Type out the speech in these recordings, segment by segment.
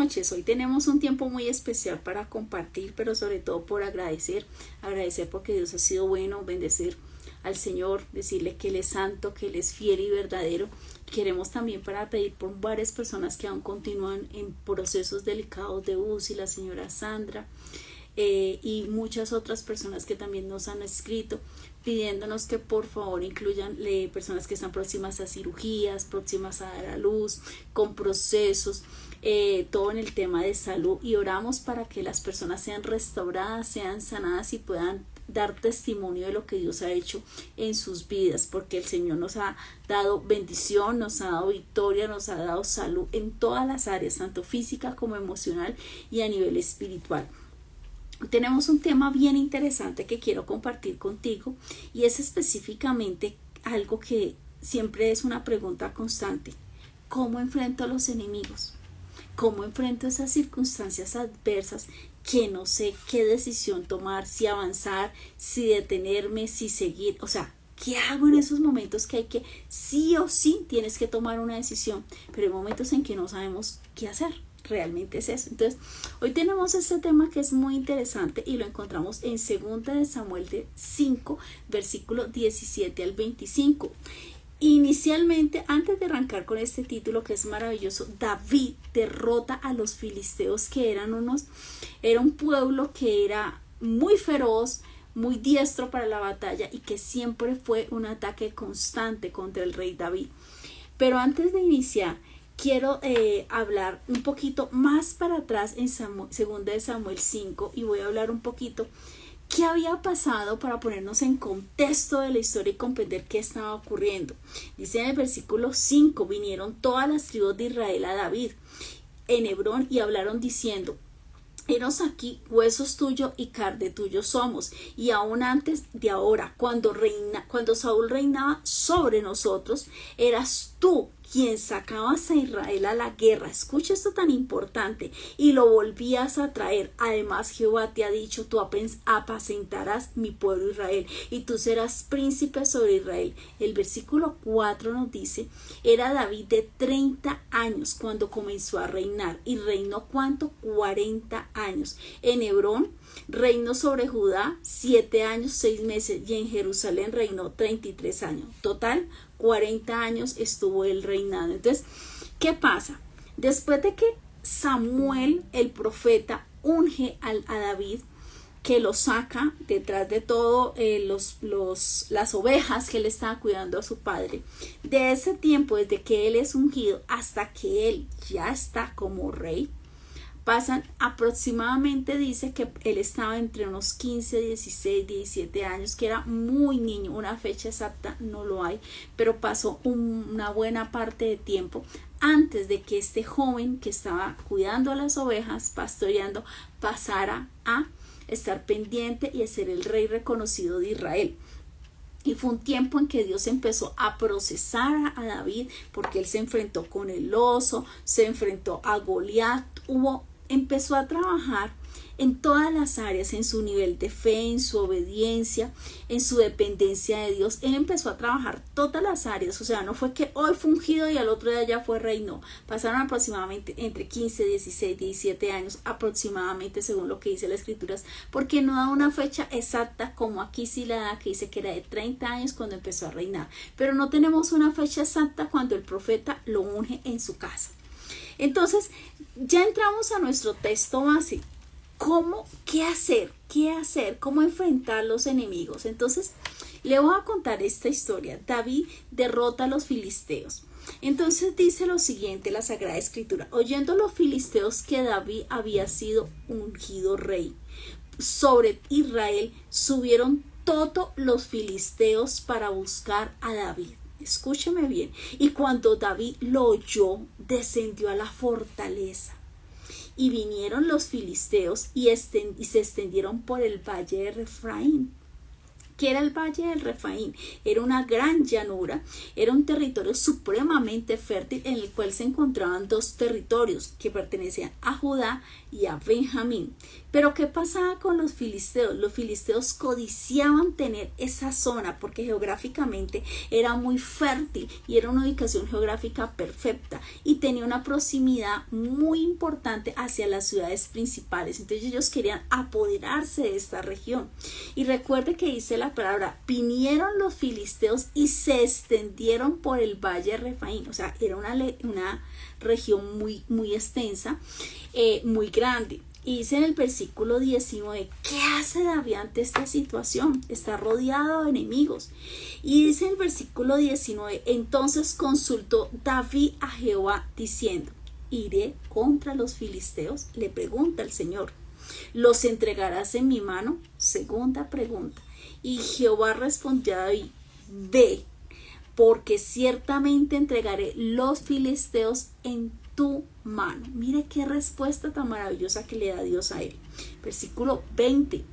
noches. Hoy tenemos un tiempo muy especial para compartir, pero sobre todo por agradecer porque Dios ha sido bueno, bendecir al Señor, decirle que Él es santo, que Él es fiel y verdadero. Queremos también para pedir por varias personas que aún continúan en procesos delicados de UCI, la señora Sandra, y muchas otras personas que también nos han escrito pidiéndonos que por favor incluyan personas que están próximas a cirugías, próximas a dar a luz, con procesos, todo en el tema de salud, y oramos para que las personas sean restauradas, sean sanadas y puedan dar testimonio de lo que Dios ha hecho en sus vidas, porque el Señor nos ha dado bendición, nos ha dado victoria, nos ha dado salud en todas las áreas, tanto física como emocional y a nivel espiritual. Tenemos un tema bien interesante que quiero compartir contigo, y es específicamente algo que siempre es una pregunta constante: ¿cómo enfrento a los enemigos? ¿Cómo enfrento esas circunstancias adversas que no sé qué decisión tomar, si avanzar, si detenerme, si seguir? O sea, ¿qué hago en esos momentos que hay que sí o sí tienes que tomar una decisión? Pero hay momentos en que no sabemos qué hacer. Realmente es eso. Entonces, hoy tenemos este tema que es muy interesante y lo encontramos en 2 de Samuel 5, versículo 17 al 25. Inicialmente, antes de arrancar con este título que es maravilloso, David derrota a los filisteos, que era un pueblo que era muy feroz, muy diestro para la batalla, y que siempre fue un ataque constante contra el rey David. Pero antes de iniciar, quiero hablar un poquito más para atrás en 2 de Samuel 5, y voy a hablar un poquito qué había pasado para ponernos en contexto de la historia y comprender qué estaba ocurriendo. Dice en el versículo 5: vinieron todas las tribus de Israel a David en Hebrón y hablaron diciendo: henos aquí, huesos tuyos y carne tuyo somos. Y aún antes de ahora, cuando Saúl reinaba sobre nosotros, eras tú quien sacabas a Israel a la guerra. Escucha esto tan importante: y lo volvías a traer. Además, Jehová te ha dicho: tú apacentarás mi pueblo Israel, y tú serás príncipe sobre Israel. El versículo 4 nos dice: era David de 30 años cuando comenzó a reinar, y reinó ¿cuánto? 40 años. En Hebrón reinó sobre Judá 7 años, 6 meses, y en Jerusalén reinó 33 años. Total, 40 años estuvo él reinando. Entonces, ¿qué pasa? Después de que Samuel, el profeta, unge a David, que lo saca detrás de todo las ovejas que él estaba cuidando a su padre, de ese tiempo, desde que él es ungido hasta que él ya está como rey, pasan aproximadamente, dice que él estaba entre unos 15, 16, 17 años, que era muy niño. Una fecha exacta no lo hay, pero pasó una buena parte de tiempo antes de que este joven que estaba cuidando a las ovejas, pastoreando, pasara a estar pendiente y a ser el rey reconocido de Israel. Y fue un tiempo en que Dios empezó a procesar a David, porque él se enfrentó con el oso, se enfrentó a Goliat, empezó a trabajar en todas las áreas, en su nivel de fe, en su obediencia, en su dependencia de Dios. Él empezó a trabajar todas las áreas. O sea, no fue que hoy fue ungido y al otro día ya fue rey, no. Pasaron aproximadamente entre 15, 16, 17 años aproximadamente, según lo que dice las escrituras, porque no da una fecha exacta, como aquí sí la da, que dice que era de 30 años cuando empezó a reinar, pero no tenemos una fecha exacta cuando el profeta lo unge en su casa. Entonces, ya entramos a nuestro texto base. ¿Qué hacer? ¿Cómo enfrentar los enemigos? Entonces, le voy a contar esta historia. David derrota a los filisteos. Entonces dice lo siguiente la Sagrada Escritura: oyendo los filisteos que David había sido ungido rey sobre Israel, subieron todos los filisteos para buscar a David. Escúcheme bien. Y cuando David lo oyó, descendió a la fortaleza. Y vinieron los filisteos y se extendieron por el valle de Refraín, ¿Qué era el Valle del Refaín? Era una gran llanura, era un territorio supremamente fértil en el cual se encontraban dos territorios que pertenecían a Judá y a Benjamín. Pero ¿qué pasaba con los filisteos? Los filisteos codiciaban tener esa zona porque geográficamente era muy fértil y era una ubicación geográfica perfecta y tenía una proximidad muy importante hacia las ciudades principales. Entonces ellos querían apoderarse de esta región. Y recuerde que dice la palabra, vinieron los filisteos y se extendieron por el valle de Refaín. O sea, era una región muy extensa, muy grande. Y dice en el versículo 19, ¿qué hace David ante esta situación? Está rodeado de enemigos. Y dice en el versículo 19, entonces consultó David a Jehová diciendo, ¿iré contra los filisteos? Le pregunta el Señor, ¿los entregarás en mi mano? Segunda pregunta. Y Jehová respondió a David, ve, porque ciertamente entregaré los filisteos en tu mano. Mire qué respuesta tan maravillosa que le da Dios a él. Versículo 20.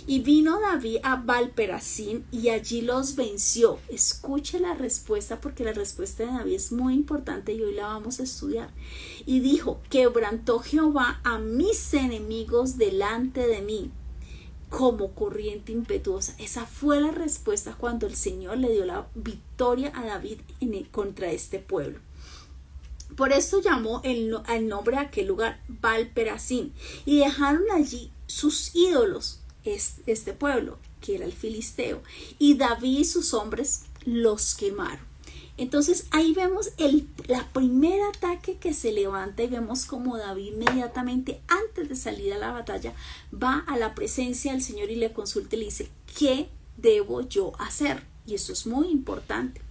Y vino David a Baal-Perasín y allí los venció. Escuche la respuesta porque la respuesta de David es muy importante y hoy la vamos a estudiar. Y dijo, quebrantó Jehová a mis enemigos delante de mí como corriente impetuosa. Esa fue la respuesta cuando el Señor le dio la victoria a David contra este pueblo. Por esto llamó al nombre de aquel lugar Baal-Perasín y dejaron allí sus ídolos, este pueblo que era el filisteo, y David y sus hombres los quemaron. Entonces ahí vemos la primer ataque que se levanta y vemos como David inmediatamente antes de salir a la batalla va a la presencia del Señor y le consulta y le dice, ¿qué debo yo hacer? Y eso es muy importante.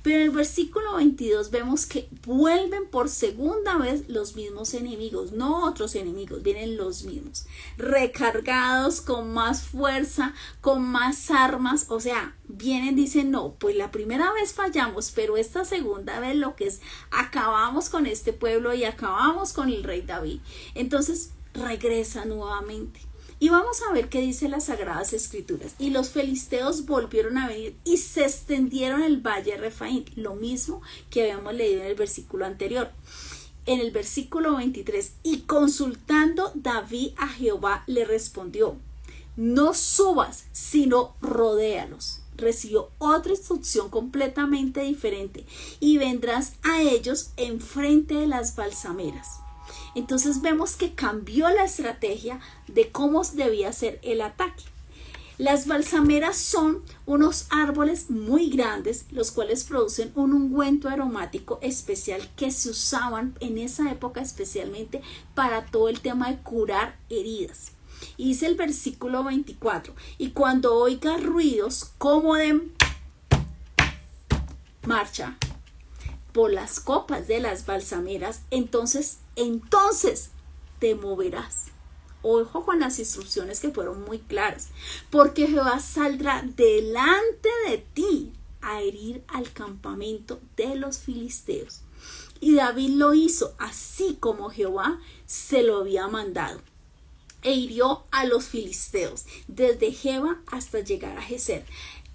Pero en el versículo 22 vemos que vuelven por segunda vez los mismos enemigos, no otros enemigos, vienen los mismos, recargados con más fuerza, con más armas, o sea, vienen, dicen, no, pues la primera vez fallamos, pero esta segunda vez lo que es, acabamos con este pueblo y acabamos con el rey David. Entonces regresa nuevamente. Y vamos a ver qué dice las Sagradas Escrituras. Y los filisteos volvieron a venir y se extendieron el valle de Refaín. Lo mismo que habíamos leído en el versículo anterior. En el versículo 23. Y consultando David a Jehová le respondió, no subas, sino rodéalos. Recibió otra instrucción completamente diferente. Y vendrás a ellos enfrente de las balsameras. Entonces vemos que cambió la estrategia de cómo debía ser el ataque. Las balsameras son unos árboles muy grandes, los cuales producen un ungüento aromático especial que se usaban en esa época especialmente para todo el tema de curar heridas. Y dice el versículo 24, y cuando oigas ruidos como de marcha por las copas de las balsameras, entonces te moverás. Ojo con las instrucciones que fueron muy claras, porque Jehová saldrá delante de ti a herir al campamento de los filisteos. Y David lo hizo así como Jehová se lo había mandado, e hirió a los filisteos desde Geba hasta llegar a Geser.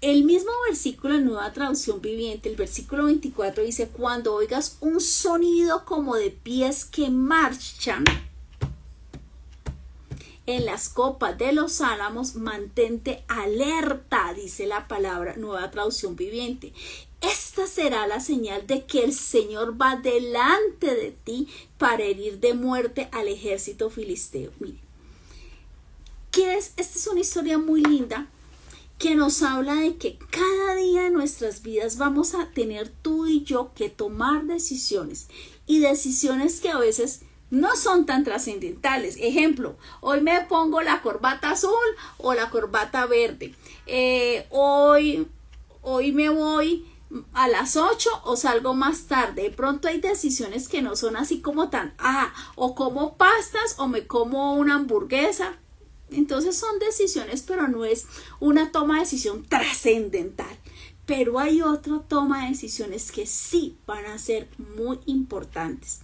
El mismo versículo en Nueva Traducción Viviente, el versículo 24 dice, cuando oigas un sonido como de pies que marchan en las copas de los álamos, mantente alerta, dice la palabra Nueva Traducción Viviente. Esta será la señal de que el Señor va delante de ti para herir de muerte al ejército filisteo. Mire, esta es una historia muy linda que nos habla de que cada día de nuestras vidas vamos a tener tú y yo que tomar decisiones y decisiones que a veces no son tan trascendentales. Ejemplo, hoy me pongo la corbata azul o la corbata verde. Hoy me voy a las 8 o salgo más tarde. De pronto hay decisiones que no son así como tan, o como pastas o me como una hamburguesa. Entonces son decisiones, pero no es una toma de decisión trascendental. Pero hay otra toma de decisiones que sí van a ser muy importantes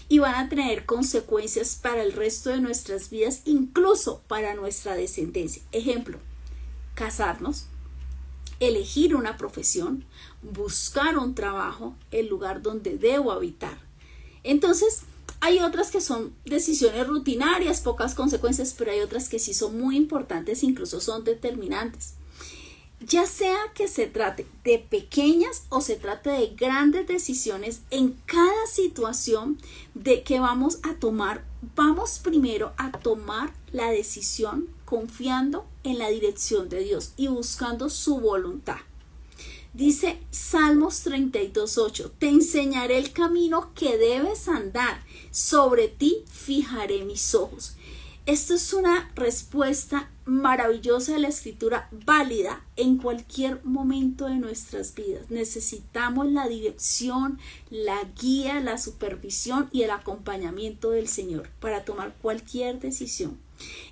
y van a tener consecuencias para el resto de nuestras vidas, incluso para nuestra descendencia. Ejemplo, casarnos, elegir una profesión, buscar un trabajo, el lugar donde debo habitar. Entonces, hay otras que son decisiones rutinarias, pocas consecuencias, pero hay otras que sí son muy importantes, incluso son determinantes. Ya sea que se trate de pequeñas o se trate de grandes decisiones, en cada situación de que vamos a tomar, vamos primero a tomar la decisión confiando en la dirección de Dios y buscando su voluntad. Dice Salmos 32:8, te enseñaré el camino que debes andar, sobre ti fijaré mis ojos. Esto es una respuesta maravillosa de la escritura, válida en cualquier momento de nuestras vidas. Necesitamos la dirección, la guía, la supervisión y el acompañamiento del Señor para tomar cualquier decisión.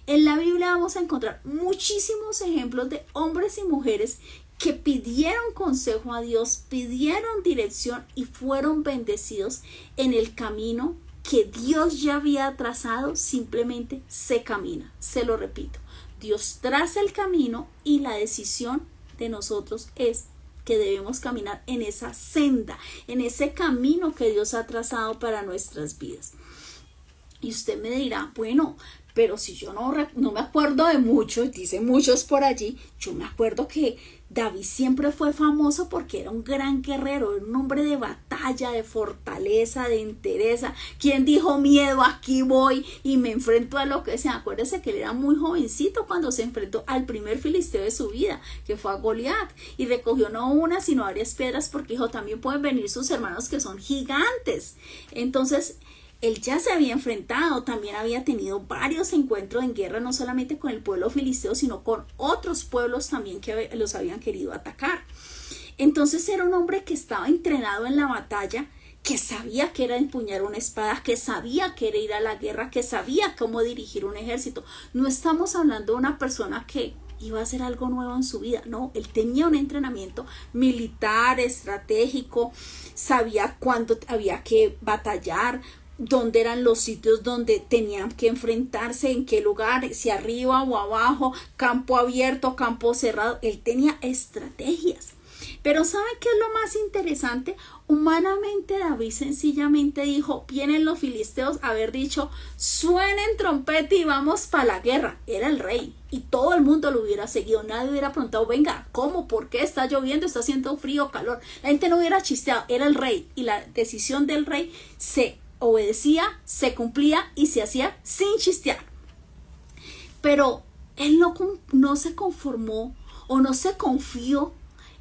En la Biblia vamos a encontrar muchísimos ejemplos de hombres y mujeres que pidieron consejo a Dios, pidieron dirección y fueron bendecidos en el camino que Dios ya había trazado. Simplemente se camina. Se lo repito, Dios traza el camino y la decisión de nosotros es que debemos caminar en esa senda, en ese camino que Dios ha trazado para nuestras vidas. Y usted me dirá, bueno, pero si yo no me acuerdo de muchos, dicen muchos por allí, yo me acuerdo que David siempre fue famoso porque era un gran guerrero, era un hombre de batalla, de fortaleza, de entereza. ¿Quién dijo miedo? Aquí voy y me enfrento a lo que sea. Acuérdese que él era muy jovencito cuando se enfrentó al primer filisteo de su vida, que fue a Goliat, y recogió no una sino varias piedras porque dijo, también pueden venir sus hermanos que son gigantes. Entonces, él ya se había enfrentado, también había tenido varios encuentros en guerra, no solamente con el pueblo filisteo, sino con otros pueblos también que los habían querido atacar. Entonces era un hombre que estaba entrenado en la batalla, que sabía que era empuñar una espada, que sabía que era ir a la guerra, que sabía cómo dirigir un ejército. No estamos hablando de una persona que iba a hacer algo nuevo en su vida, no, él tenía un entrenamiento militar, estratégico, sabía cuándo había que batallar, dónde eran los sitios donde tenían que enfrentarse, en qué lugar, si arriba o abajo, campo abierto, campo cerrado. Él tenía estrategias. Pero ¿saben qué es lo más interesante? Humanamente David sencillamente dijo, vienen los filisteos, haber dicho, suenen trompeta y vamos para la guerra. Era el rey y todo el mundo lo hubiera seguido. Nadie hubiera preguntado, venga, ¿cómo? ¿Por qué? ¿Está lloviendo? ¿Está haciendo frío o calor? La gente no hubiera chisteado. Era el rey y la decisión del rey se obedecía, se cumplía y se hacía sin chistear. Pero él no se conformó o no se confió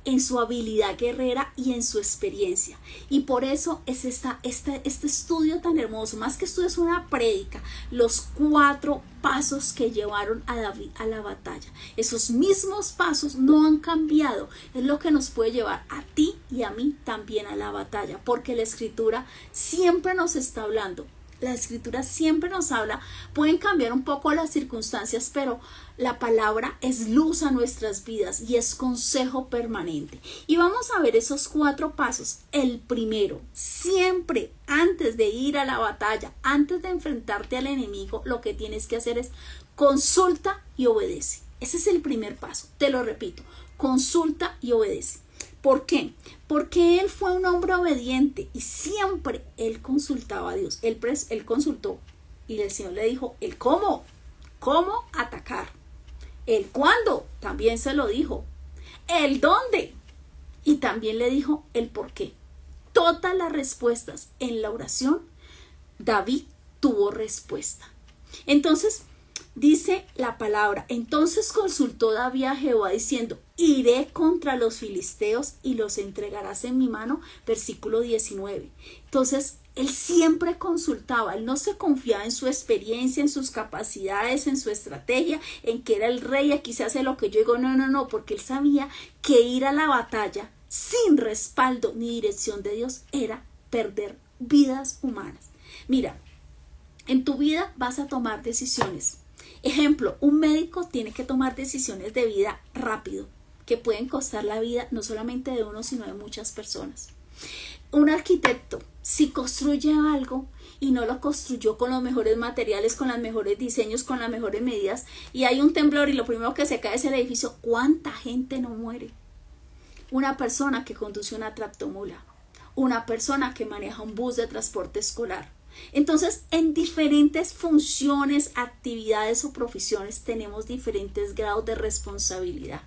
en su habilidad guerrera y en su experiencia. Y por eso es este estudio tan hermoso. Más que estudio, es una prédica. Los 4 pasos que llevaron a David a la batalla. Esos mismos pasos no han cambiado. Es lo que nos puede llevar a ti y a mí también a la batalla. Porque la escritura siempre nos está hablando. La escritura siempre nos habla. Pueden cambiar un poco las circunstancias, pero la palabra es luz a nuestras vidas y es consejo permanente. Y vamos a ver esos 4 pasos. El primero, siempre antes de ir a la batalla, antes de enfrentarte al enemigo, lo que tienes que hacer es consulta y obedece. Ese es el primer paso. Te lo repito, consulta y obedece. ¿Por qué? Porque él fue un hombre obediente y siempre él consultaba a Dios. Él consultó y el Señor le dijo el cómo atacar. El cuándo, también se lo dijo. El dónde, y también le dijo el por qué. Todas las respuestas en la oración, David tuvo respuesta. Entonces, dice la palabra, entonces consultó David a Jehová diciendo, iré contra los filisteos y los entregarás en mi mano, versículo 19. Entonces, él siempre consultaba, él no se confiaba en su experiencia, en sus capacidades, en su estrategia, en que era el rey, aquí se hace lo que yo digo, no, porque él sabía que ir a la batalla sin respaldo ni dirección de Dios era perder vidas humanas. Mira, en tu vida vas a tomar decisiones. Ejemplo, un médico tiene que tomar decisiones de vida rápido, que pueden costar la vida no solamente de uno, sino de muchas personas. Un arquitecto, si construye algo y no lo construyó con los mejores materiales, con los mejores diseños, con las mejores medidas, y hay un temblor y lo primero que se cae es el edificio, ¿cuánta gente no muere? una persona que conduce una tractomula, una persona que maneja un bus de transporte escolar. Entonces, en diferentes funciones, actividades o profesiones tenemos diferentes grados de responsabilidad.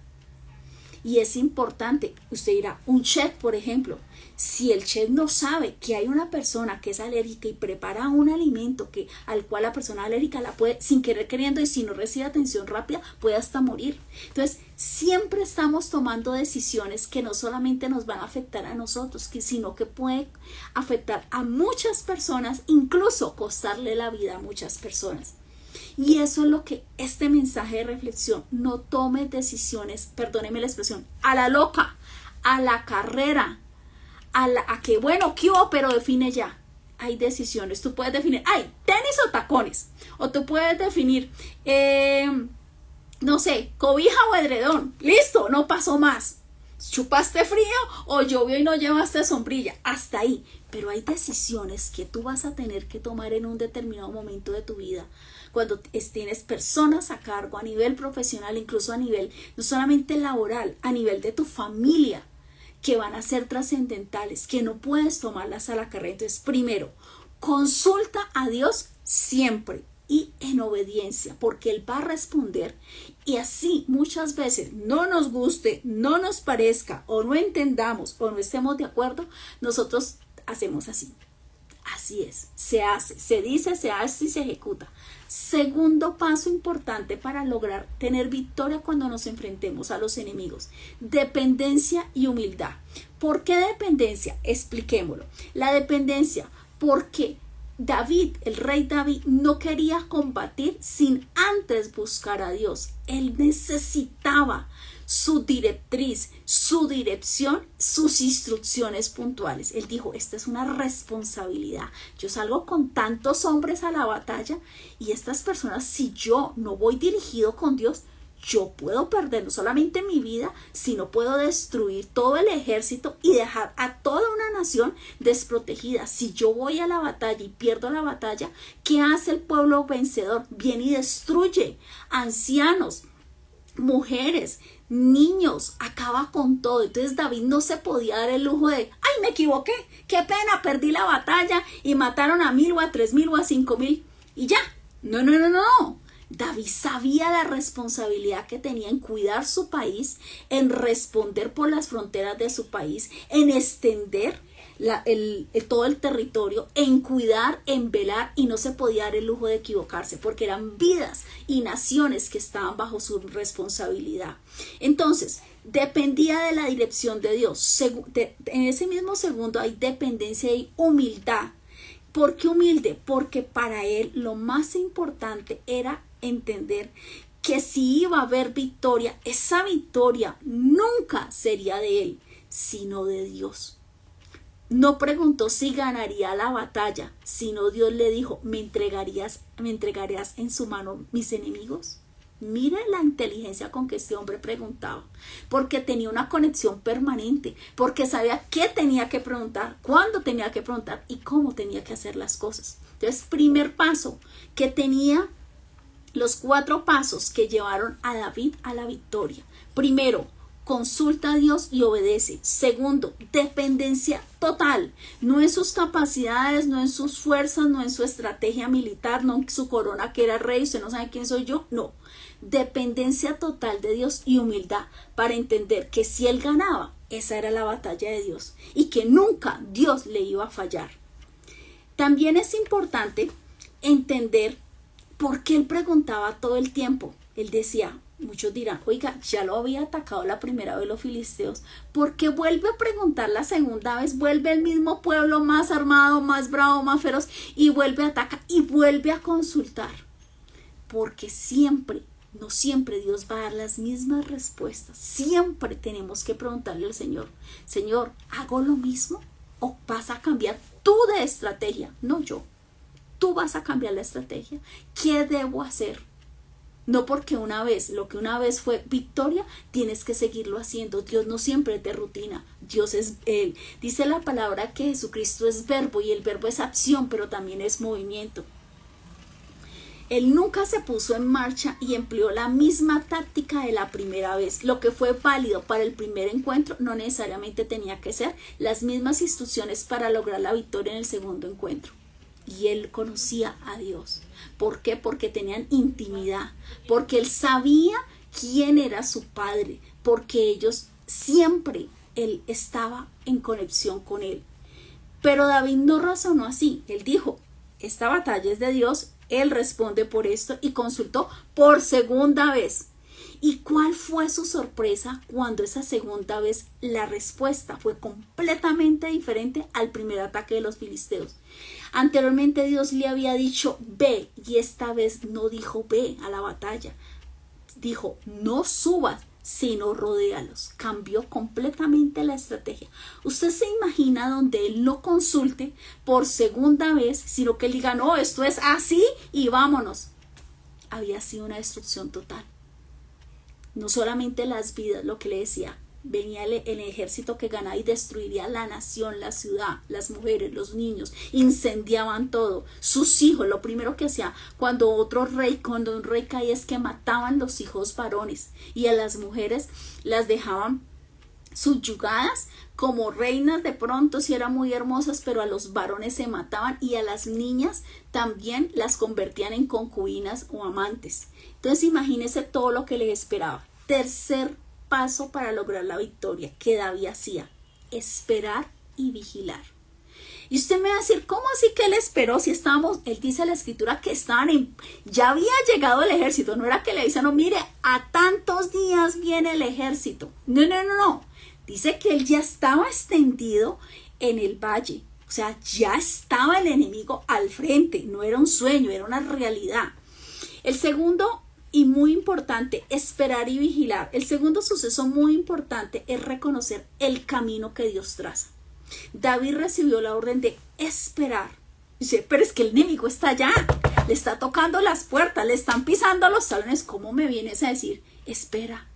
Y es importante, usted dirá, un chef, por ejemplo, si el chef no sabe que hay una persona que es alérgica y prepara un alimento al cual la persona alérgica la puede, sin querer queriendo, y si no recibe atención rápida, puede hasta morir. Entonces, siempre estamos tomando decisiones que no solamente nos van a afectar a nosotros, sino que pueden afectar a muchas personas, incluso costarle la vida a muchas personas. Y eso es lo que este mensaje de reflexión: no tome decisiones, perdóneme la expresión, a la loca, a la carrera, a que bueno, ¿qué hubo? Pero define ya. Hay decisiones, tú puedes definir, tenis o tacones, o tú puedes definir, no sé, cobija o edredón, listo, no pasó más. Chupaste frío o llovió y no llevaste sombrilla, hasta ahí. Pero hay decisiones que tú vas a tener que tomar en un determinado momento de tu vida, cuando tienes personas a cargo a nivel profesional, incluso a nivel no solamente laboral, a nivel de tu familia, que van a ser trascendentales, que no puedes tomarlas a la carrera. Entonces, primero, consulta a Dios siempre y en obediencia, porque Él va a responder. Y así muchas veces no nos guste, no nos parezca, o no entendamos, o no estemos de acuerdo, nosotros hacemos así. Así es, se hace, se dice, se hace y se ejecuta. Segundo paso importante para lograr tener victoria cuando nos enfrentemos a los enemigos: dependencia y humildad. ¿Por qué dependencia? Expliquémoslo. La dependencia, porque David, el rey David, no quería combatir sin antes buscar a Dios. Él necesitaba su directriz, su dirección, sus instrucciones puntuales. Él dijo, esta es una responsabilidad. Yo salgo con tantos hombres a la batalla y estas personas, si yo no voy dirigido con Dios, yo puedo perder no solamente mi vida, sino puedo destruir todo el ejército y dejar a toda una nación desprotegida. Si yo voy a la batalla y pierdo la batalla, ¿qué hace el pueblo vencedor? Viene y destruye ancianos, mujeres, niños, acaba con todo. Entonces David no se podía dar el lujo de, me equivoqué, qué pena, perdí la batalla y mataron a 1000 o a 3000 o a 5000 y ya. No. David sabía la responsabilidad que tenía en cuidar su país, en responder por las fronteras de su país, en extender todo el territorio, en cuidar, en velar, y no se podía dar el lujo de equivocarse, porque eran vidas y naciones que estaban bajo su responsabilidad. Entonces, dependía de la dirección de Dios. En ese mismo segundo hay dependencia y humildad. ¿Por qué humilde? Porque para él lo más importante era entender que si iba a haber victoria, esa victoria nunca sería de él, sino de Dios. No preguntó si ganaría la batalla, sino Dios le dijo, ¿me entregarías en su mano mis enemigos? Mira la inteligencia con que este hombre preguntaba, porque tenía una conexión permanente, porque sabía qué tenía que preguntar, cuándo tenía que preguntar y cómo tenía que hacer las cosas. Entonces, primer paso, que tenía los 4 pasos que llevaron a David a la victoria. Primero, consulta a Dios y obedece. Segundo, dependencia total, no en sus capacidades, no en sus fuerzas, no en su estrategia militar, no en su corona que era rey, usted no sabe quién soy yo, no. Dependencia total de Dios y humildad para entender que si él ganaba, esa era la batalla de Dios y que nunca Dios le iba a fallar. También es importante entender por qué él preguntaba todo el tiempo. Él decía, muchos dirán, oiga, ya lo había atacado la primera vez los filisteos, ¿por qué vuelve a preguntar la segunda vez? Vuelve el mismo pueblo más armado, más bravo, más feroz, y vuelve a atacar y vuelve a consultar. Porque no siempre Dios va a dar las mismas respuestas. Siempre tenemos que preguntarle al Señor, Señor, ¿hago lo mismo? ¿O vas a cambiar tú de estrategia? No yo. Tú vas a cambiar la estrategia. ¿Qué debo hacer? No porque lo que una vez fue victoria, tienes que seguirlo haciendo. Dios no siempre es de rutina. Dios es Él. Dice la palabra que Jesucristo es verbo y el verbo es acción, pero también es movimiento. Él nunca se puso en marcha y empleó la misma táctica de la primera vez. Lo que fue válido para el primer encuentro no necesariamente tenía que ser las mismas instrucciones para lograr la victoria en el segundo encuentro. Y él conocía a Dios. ¿Por qué? Porque tenían intimidad, porque él sabía quién era su padre, porque ellos siempre, él estaba en conexión con él. Pero David no razonó así. Él dijo, esta batalla es de Dios, él responde por esto y consultó por segunda vez. ¿Y cuál fue su sorpresa cuando esa segunda vez la respuesta fue completamente diferente al primer ataque de los filisteos? Anteriormente Dios le había dicho ve, y esta vez no dijo ve a la batalla. Dijo no subas, sino rodéalos. Cambió completamente la estrategia. Usted se imagina donde él no consulte por segunda vez, sino que él diga no, esto es así y vámonos. Había sido una destrucción total. No solamente las vidas, lo que le decía, venía el ejército que ganaba y destruiría la nación, la ciudad, las mujeres, los niños, incendiaban todo, sus hijos. Lo primero que hacía cuando un rey caía es que mataban los hijos varones y a las mujeres las dejaban subyugadas como reinas de pronto si eran muy hermosas, pero a los varones se mataban y a las niñas también las convertían en concubinas o amantes. Entonces imagínense todo lo que les esperaba. Tercer paso para lograr la victoria que David hacía: esperar y vigilar. Y usted me va a decir, ¿cómo así que él esperó? Si estábamos, él dice en la escritura que ya había llegado el ejército. No era que le dicen, no, mire, a tantos días viene el ejército. No. Dice que él ya estaba extendido en el valle. O sea, ya estaba el enemigo al frente. No era un sueño, era una realidad. El segundo y muy importante, esperar y vigilar. El segundo suceso muy importante es reconocer el camino que Dios traza. David recibió la orden de esperar. Dice, pero es que el enemigo está allá, le está tocando las puertas, le están pisando los talones. ¿Cómo me vienes a decir, espera?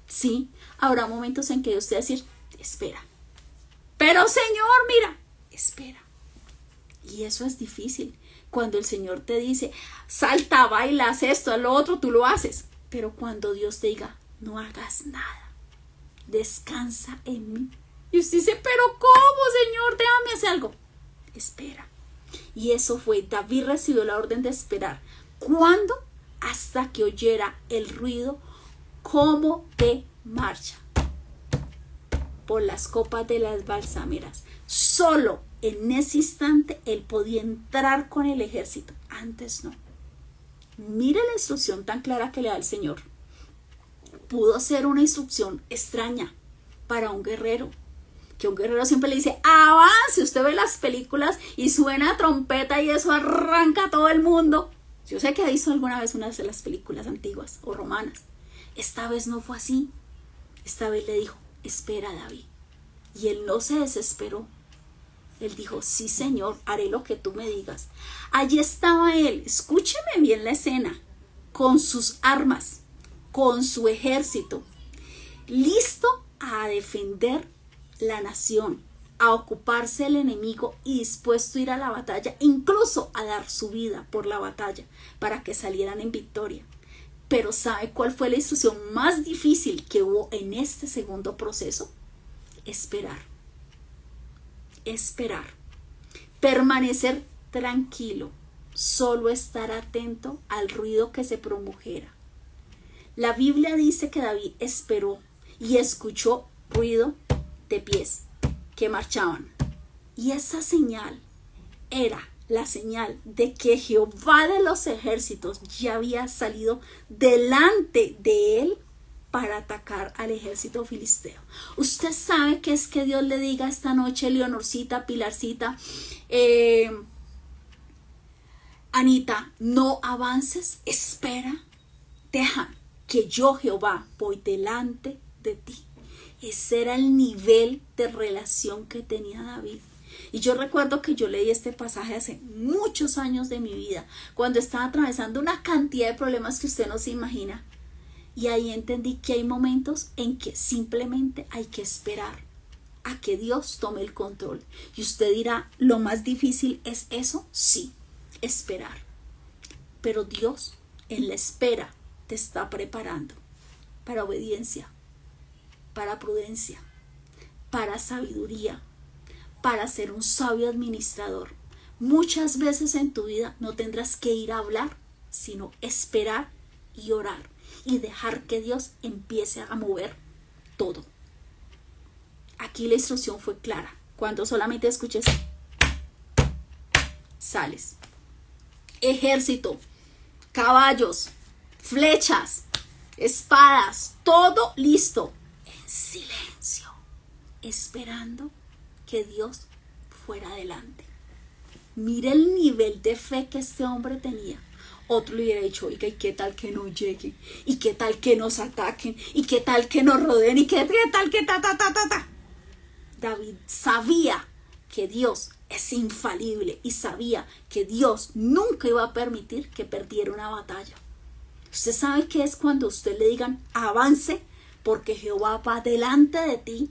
Sí, habrá momentos en que Dios te va a decir, espera. Pero Señor, mira, espera. Y eso es difícil. Cuando el Señor te dice, salta, baila, haz esto, haz lo otro, tú lo haces. Pero cuando Dios te diga, no hagas nada, descansa en mí. Y usted dice, pero ¿cómo, Señor? Déjame hacer algo. Espera. Y eso fue, David recibió la orden de esperar. ¿Cuándo? Hasta que oyera el ruido como de marcha por las copas de las balsameras. Solo en ese instante él podía entrar con el ejército. Antes no. Mire la instrucción tan clara que le da el Señor. Pudo ser una instrucción extraña para un guerrero. Que un guerrero siempre le dice, avance. Usted ve las películas y suena trompeta y eso arranca a todo el mundo. Yo sé que ha visto alguna vez una de las películas antiguas o romanas. Esta vez no fue así. Esta vez le dijo, espera, David. Y él no se desesperó. Él dijo, sí, Señor, haré lo que tú me digas. Allí estaba él, escúcheme bien la escena, con sus armas, con su ejército, listo a defender la nación, a ocuparse del enemigo y dispuesto a ir a la batalla, incluso a dar su vida por la batalla, para que salieran en victoria. Pero ¿sabe cuál fue la instrucción más difícil que hubo en este segundo proceso? Esperar. Esperar. Permanecer tranquilo. Solo estar atento al ruido que se produjera. La Biblia dice que David esperó y escuchó ruido de pies que marchaban. Y esa señal era la señal de que Jehová de los ejércitos ya había salido delante de él para atacar al ejército filisteo. Usted sabe que es que Dios le diga esta noche, Leonorcita, Pilarcita, Anita, no avances, espera, deja que yo, Jehová, voy delante de ti. Ese era el nivel de relación que tenía David. Y yo recuerdo que yo leí este pasaje hace muchos años de mi vida, cuando estaba atravesando una cantidad de problemas que usted no se imagina. Y ahí entendí que hay momentos en que simplemente hay que esperar a que Dios tome el control. Y usted dirá, ¿lo más difícil es eso? Sí, esperar. pero Dios en la espera te está preparando para obediencia, para prudencia, para sabiduría, para ser un sabio administrador. Muchas veces en tu vida no tendrás que ir a hablar, sino esperar y orar y dejar que Dios empiece a mover todo. Aquí la instrucción fue clara. Cuando solamente escuches, sales. Ejército, caballos, flechas, espadas, todo listo, en silencio, esperando que Dios fuera adelante. Mire el nivel de fe que este hombre tenía. Otro le hubiera dicho, oiga, ¿y qué tal que no lleguen? ¿Y qué tal que nos ataquen? ¿Y qué tal que nos rodeen? ¿Y qué tal que ta? David sabía que Dios es infalible y sabía que Dios nunca iba a permitir que perdiera una batalla. Usted sabe que es cuando usted le digan, avance, porque Jehová va delante de ti.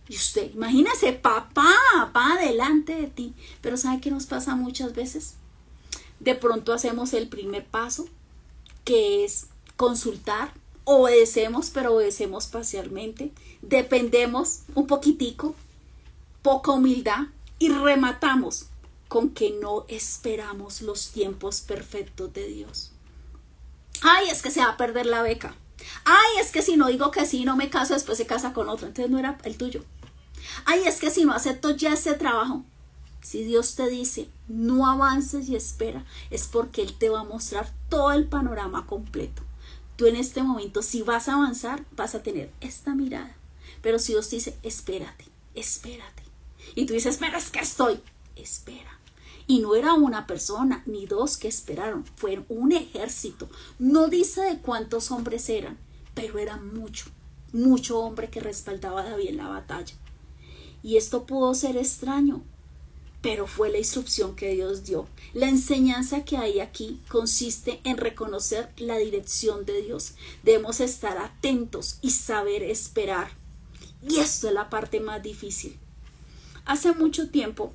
Y usted, imagínese, papá va delante de ti. Pero ¿sabe qué nos pasa muchas veces? De pronto hacemos el primer paso, que es consultar, obedecemos, pero obedecemos parcialmente, dependemos un poquitico, poca humildad, y rematamos con que no esperamos los tiempos perfectos de Dios. Ay, es que se va a perder la beca. Ay, es que si no digo que sí, no me caso, después se casa con otro, entonces no era el tuyo. Ay, es que si no acepto ya ese trabajo. Si Dios te dice, no avances y espera, es porque Él te va a mostrar todo el panorama completo. Tú en este momento, si vas a avanzar, vas a tener esta mirada. Pero si Dios te dice, espérate, espérate. Y tú dices, pero es que espera. Y no era una persona ni dos que esperaron, fue un ejército. No dice de cuántos hombres eran, pero eran mucho hombre que respaldaba a David en la batalla. Y esto pudo ser extraño, pero fue la instrucción que Dios dio. La enseñanza que hay aquí consiste en reconocer la dirección de Dios. Debemos estar atentos y saber esperar. Y esto es la parte más difícil. Hace mucho tiempo,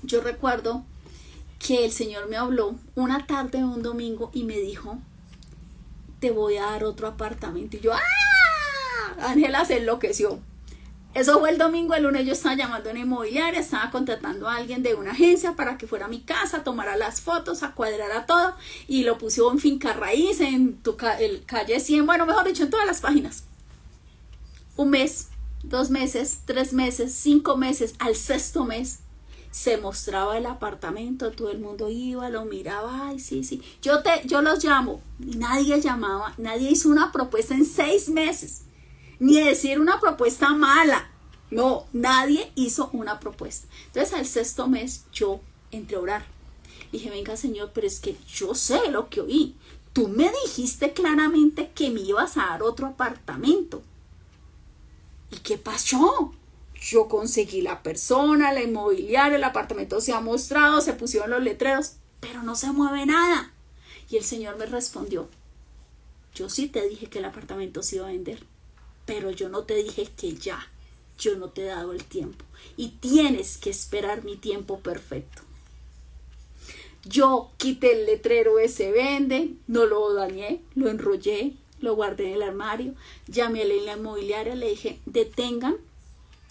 yo recuerdo que el Señor me habló una tarde de un domingo y me dijo, te voy a dar otro apartamento. Y yo, ¡ah! Ángela se enloqueció. Eso fue el domingo. El lunes yo estaba llamando a una inmobiliaria, estaba contratando a alguien de una agencia para que fuera a mi casa, tomara las fotos, acuadrara todo y lo puso en Finca Raíz, en el calle 100, bueno, mejor dicho, en todas las páginas. Un mes, 2 meses, 3 meses, 5 meses, al 6º mes se mostraba el apartamento, todo el mundo iba, lo miraba, ay, sí, yo los llamo, y nadie llamaba, nadie hizo una propuesta en 6 meses. Ni decir una propuesta mala. No, nadie hizo una propuesta. Entonces al 6º mes yo entré a orar. Dije, venga Señor, pero es que yo sé lo que oí. Tú me dijiste claramente que me ibas a dar otro apartamento. ¿Y qué pasó? Yo conseguí la persona, la inmobiliaria, el apartamento se ha mostrado, se pusieron los letreros, pero no se mueve nada. Y el Señor me respondió, yo sí te dije que el apartamento se iba a vender. Pero yo no te dije que ya, yo no te he dado el tiempo y tienes que esperar mi tiempo perfecto. Yo quité el letrero ese vende, no lo dañé, lo enrollé, lo guardé en el armario, llamé a la inmobiliaria, le dije, detengan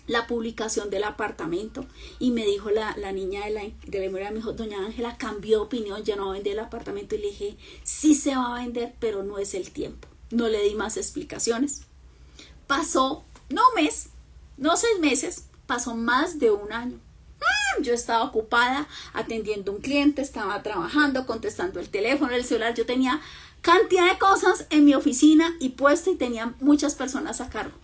la publicación del apartamento y me dijo la niña de la inmobiliaria, me dijo, doña Ángela cambió de opinión, ya no va a vender el apartamento y le dije, sí se va a vender, pero no es el tiempo. No le di más explicaciones. Pasó, no un mes, no 6 meses, pasó más de 1 año. Yo estaba ocupada atendiendo a un cliente, estaba trabajando, contestando el teléfono, el celular. Yo tenía cantidad de cosas en mi oficina y puesta y tenía muchas personas a cargo.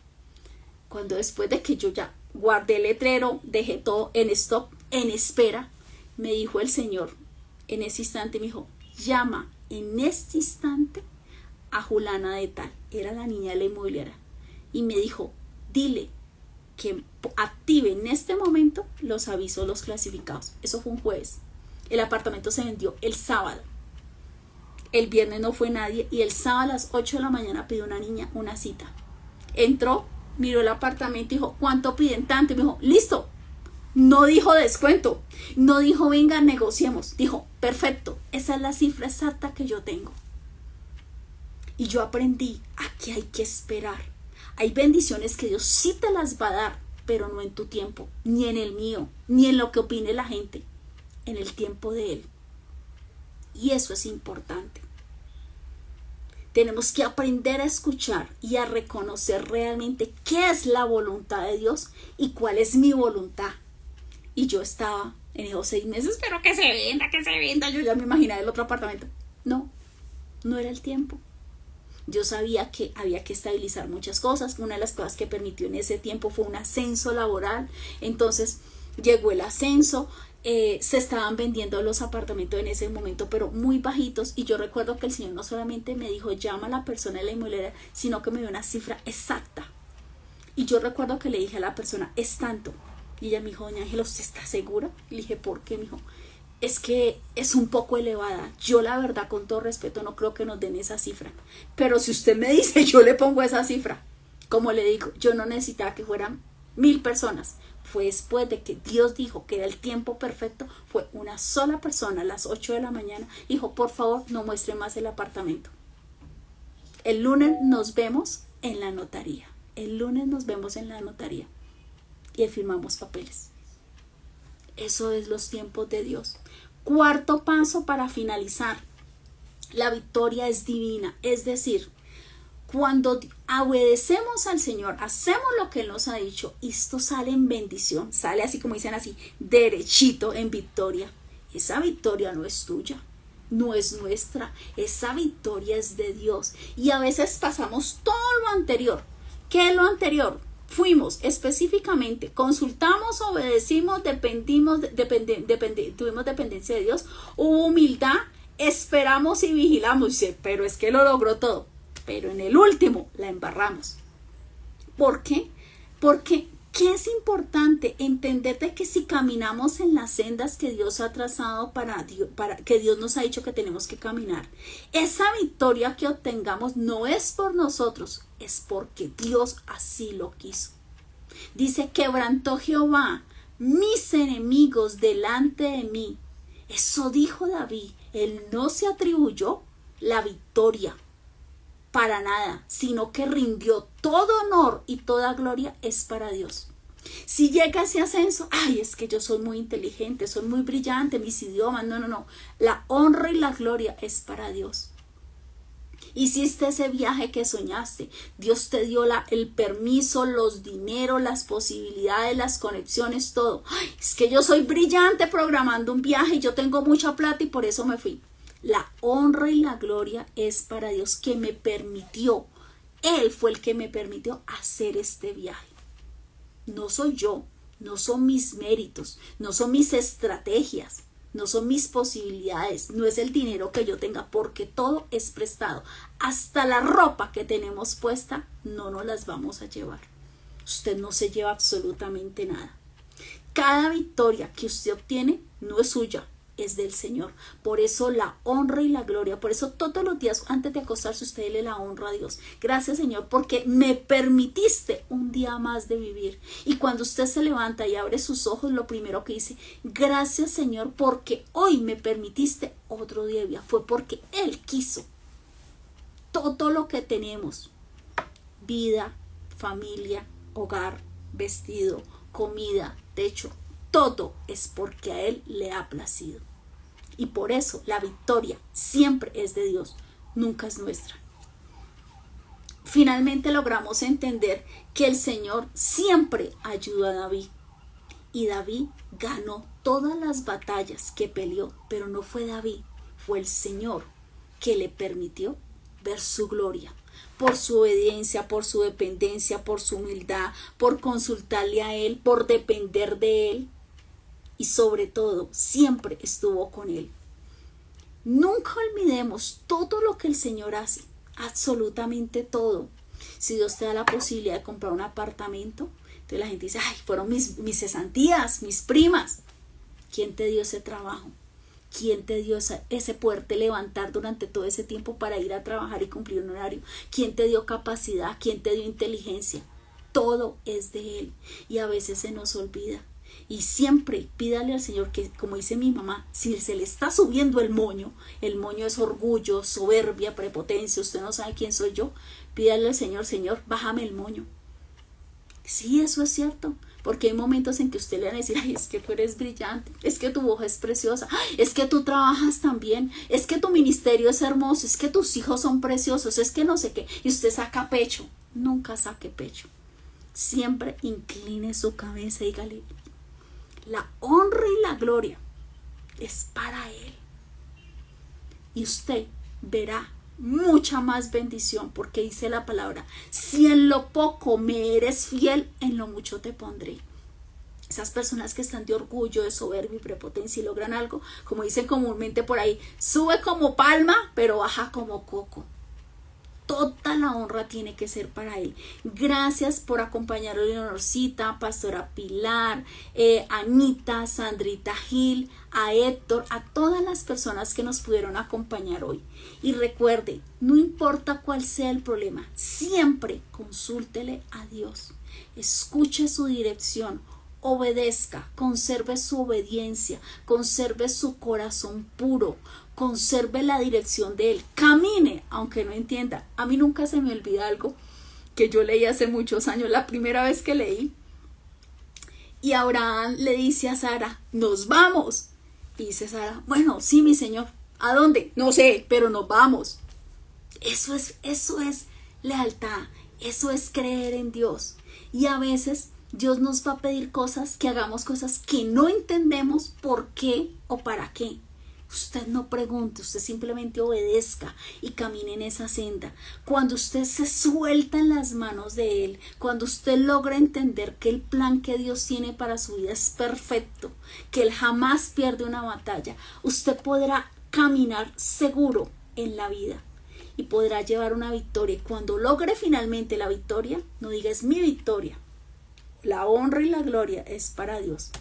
Cuando después de que yo ya guardé el letrero, dejé todo en stop, en espera, me dijo el Señor en ese instante, me dijo, llama en este instante a Julana de tal, era la niña de la inmobiliaria. Y me dijo, dile que active en este momento los avisos, los clasificados. Eso fue un jueves. El apartamento se vendió el sábado. El viernes no fue nadie y el sábado a las 8 de la mañana pidió una niña una cita. Entró, miró el apartamento y dijo, ¿cuánto piden? Tanto. Y me dijo, listo. No dijo descuento, no dijo venga, negociemos. Dijo, perfecto, esa es la cifra exacta que yo tengo. Y yo aprendí a que hay que esperar. Hay bendiciones que Dios sí te las va a dar, pero no en tu tiempo, ni en el mío, ni en lo que opine la gente, en el tiempo de Él. Y eso es importante. Tenemos que aprender a escuchar y a reconocer realmente qué es la voluntad de Dios y cuál es mi voluntad. Y yo estaba en esos 6 meses, pero que se venda, que se venda. Yo ya me imaginaba el otro apartamento. No, no era el tiempo. Yo sabía que había que estabilizar muchas cosas. Una de las cosas que permitió en ese tiempo fue un ascenso laboral. Entonces llegó el ascenso. Se estaban vendiendo los apartamentos en ese momento, pero muy bajitos. Y yo recuerdo que el Señor no solamente me dijo, llama a la persona de la inmobiliaria, sino que me dio una cifra exacta. Y yo recuerdo que le dije a la persona, es tanto. Y ella me dijo, doña Ángela, ¿usted está segura? Le dije, ¿por qué? Me dijo, es que es un poco elevada. Yo la verdad, con todo respeto, no creo que nos den esa cifra. Pero si usted me dice, yo le pongo esa cifra. Como le digo, yo no necesitaba que fueran 1000 personas. Fue después de que Dios dijo que era el tiempo perfecto. Fue una sola persona a las 8 de la mañana. Dijo, por favor, no muestre más el apartamento. El lunes nos vemos en la notaría. El lunes nos vemos en la notaría. Y firmamos papeles. Eso es los tiempos de Dios. Cuarto paso para finalizar. La victoria es divina. Es decir, cuando obedecemos al Señor, hacemos lo que Él nos ha dicho, esto sale en bendición, sale así como dicen así, derechito en victoria. Esa victoria no es tuya, no es nuestra, esa victoria es de Dios. Y a veces pasamos todo lo anterior. ¿Qué es lo anterior? Fuimos específicamente, consultamos, obedecimos, tuvimos dependencia de Dios, hubo humildad, esperamos y vigilamos. Dice, pero es que lo logró todo. Pero en el último la embarramos. ¿Por qué? Porque ¿qué es importante? Entender de que si caminamos en las sendas que Dios ha trazado para que Dios nos ha dicho que tenemos que caminar, esa victoria que obtengamos no es por nosotros, es porque Dios así lo quiso. Dice, quebrantó Jehová mis enemigos delante de mí. Eso dijo David. Él no se atribuyó la victoria para nada, sino que rindió todo honor y toda gloria es para Dios. Si llega ese ascenso, ay, es que yo soy muy inteligente, soy muy brillante, mis idiomas, no. La honra y la gloria es para Dios. Hiciste ese viaje que soñaste, Dios te dio el permiso, los dineros, las posibilidades, las conexiones, todo. Ay, es que yo soy brillante programando un viaje y yo tengo mucha plata y por eso me fui. La honra y la gloria es para Dios que me permitió. Él fue el que me permitió hacer este viaje. No soy yo, no son mis méritos, no son mis estrategias, no son mis posibilidades, no es el dinero que yo tenga, porque todo es prestado. Hasta la ropa que tenemos puesta no nos las vamos a llevar. Usted no se lleva absolutamente nada. Cada victoria que usted obtiene no es suya, es del Señor. Por eso la honra y la gloria, por eso todos los días antes de acostarse usted le la honra a Dios. Gracias, Señor, porque me permitiste un día más de vivir. Y cuando usted se levanta y abre sus ojos, lo primero que dice, gracias, Señor, porque hoy me permitiste otro día de vida. Fue porque Él quiso. Todo lo que tenemos, vida, familia, hogar, vestido, comida, techo, todo es porque a Él le ha placido. Y por eso la victoria siempre es de Dios, nunca es nuestra. Finalmente logramos entender que el Señor siempre ayudó a David. Y David ganó todas las batallas que peleó, pero no fue David, fue el Señor que le permitió ver su gloria. Por su obediencia, por su dependencia, por su humildad, por consultarle a Él, por depender de Él. Y sobre todo, siempre estuvo con Él. Nunca olvidemos todo lo que el Señor hace, absolutamente todo. Si Dios te da la posibilidad de comprar un apartamento, entonces la gente dice, ay, fueron mis cesantías, mis primas. ¿Quién te dio ese trabajo? ¿Quién te dio ese poderte levantar durante todo ese tiempo para ir a trabajar y cumplir un horario? ¿Quién te dio capacidad? ¿Quién te dio inteligencia? Todo es de Él. Y a veces se nos olvida Y siempre pídale al Señor que, como dice mi mamá, si se le está subiendo el moño es orgullo, soberbia, prepotencia, usted no sabe quién soy yo, pídale al Señor, Señor, bájame el moño. Sí, eso es cierto, porque hay momentos en que usted le va a decir, ay, es que tú eres brillante, es que tu voz es preciosa, ay, es que tú trabajas tan bien, es que tu ministerio es hermoso, es que tus hijos son preciosos, es que no sé qué, y usted saca pecho. Nunca saque pecho. Siempre incline su cabeza y dígale, la honra y la gloria es para Él. Y usted verá mucha más bendición, porque dice la palabra, si en lo poco me eres fiel, en lo mucho te pondré. Esas personas que están de orgullo, de soberbia y prepotencia y logran algo, como dicen comúnmente por ahí, sube como palma, pero baja como coco. Toda la honra tiene que ser para Él. Gracias por acompañar a Leonorcita, Pastora Pilar, Anita, Sandrita Gil, a Héctor, a todas las personas que nos pudieron acompañar hoy. Y recuerde, no importa cuál sea el problema, siempre consúltele a Dios. Escuche su dirección, obedezca, conserve su obediencia, conserve su corazón puro, conserve la dirección de Él, camine, aunque no entienda. A mí nunca se me olvida algo que yo leí hace muchos años, la primera vez que leí, y Abraham le dice a Sara, nos vamos, y dice Sara, bueno, sí, mi señor, ¿a dónde? No sé, pero nos vamos. Eso es lealtad, eso es creer en Dios. Y a veces Dios nos va a pedir cosas, que hagamos cosas que no entendemos por qué o para qué. Usted no pregunte, usted simplemente obedezca y camine en esa senda. Cuando usted se suelta en las manos de Él, cuando usted logra entender que el plan que Dios tiene para su vida es perfecto, que Él jamás pierde una batalla, usted podrá caminar seguro en la vida y podrá llevar una victoria. Y cuando logre finalmente la victoria, no diga es mi victoria. La honra y la gloria es para Dios.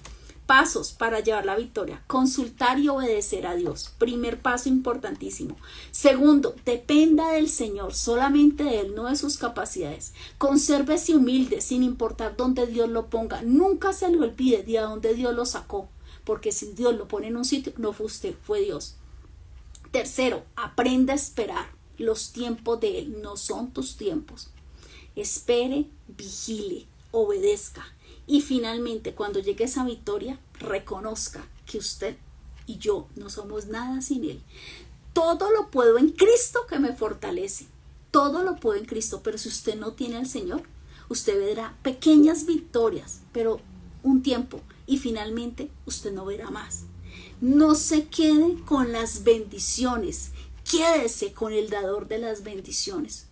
Pasos para llevar la victoria: consultar y obedecer a Dios. Primer paso importantísimo. Segundo, dependa del Señor, solamente de Él, no de sus capacidades. Consérvese humilde, sin importar dónde Dios lo ponga. Nunca se le olvide de a dónde Dios lo sacó, porque si Dios lo pone en un sitio, no fue usted, fue Dios. Tercero, aprenda a esperar. Los tiempos de Él no son tus tiempos. Espere, vigile, obedezca. Y finalmente, cuando llegue esa victoria, reconozca que usted y yo no somos nada sin Él. Todo lo puedo en Cristo que me fortalece. Todo lo puedo en Cristo, pero si usted no tiene al Señor, usted verá pequeñas victorias, pero un tiempo, y finalmente usted no verá más. No se quede con las bendiciones, quédese con el dador de las bendiciones.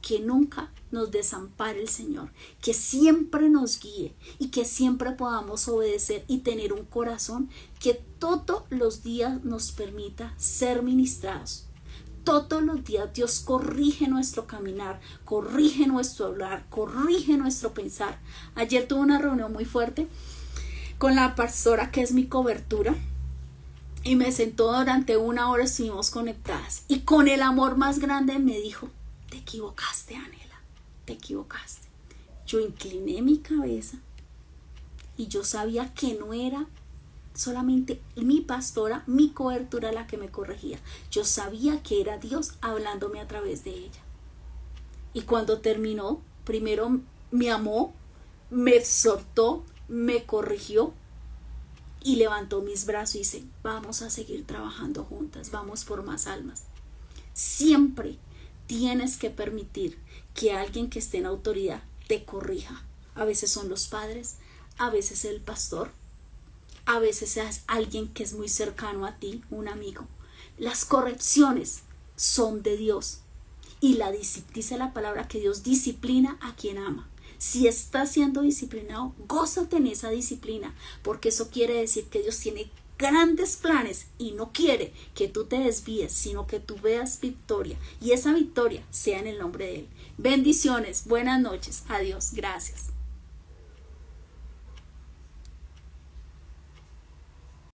Que nunca nos desampare el Señor, que siempre nos guíe y que siempre podamos obedecer y tener un corazón que todos los días nos permita ser ministrados. Todos los días Dios corrige nuestro caminar, corrige nuestro hablar, corrige nuestro pensar. Ayer tuve una reunión muy fuerte con la pastora que es mi cobertura y me sentó durante 1 hora, estuvimos conectadas y con el amor más grande me dijo: te equivocaste, Anela, te equivocaste. Yo incliné mi cabeza y yo sabía que no era solamente mi pastora, mi cobertura la que me corregía. Yo sabía que era Dios hablándome a través de ella. Y cuando terminó, primero me amó, me exhortó, me corrigió y levantó mis brazos y dice: vamos a seguir trabajando juntas, vamos por más almas. Siempre tienes que permitir que alguien que esté en autoridad te corrija. A veces son los padres, a veces el pastor, a veces es alguien que es muy cercano a ti, un amigo. Las correcciones son de Dios y dice la palabra que Dios disciplina a quien ama. Si estás siendo disciplinado, gózate en esa disciplina, porque eso quiere decir que Dios tiene grandes planes y no quiere que tú te desvíes, sino que tú veas victoria y esa victoria sea en el nombre de Él. Bendiciones, buenas noches, adiós, gracias.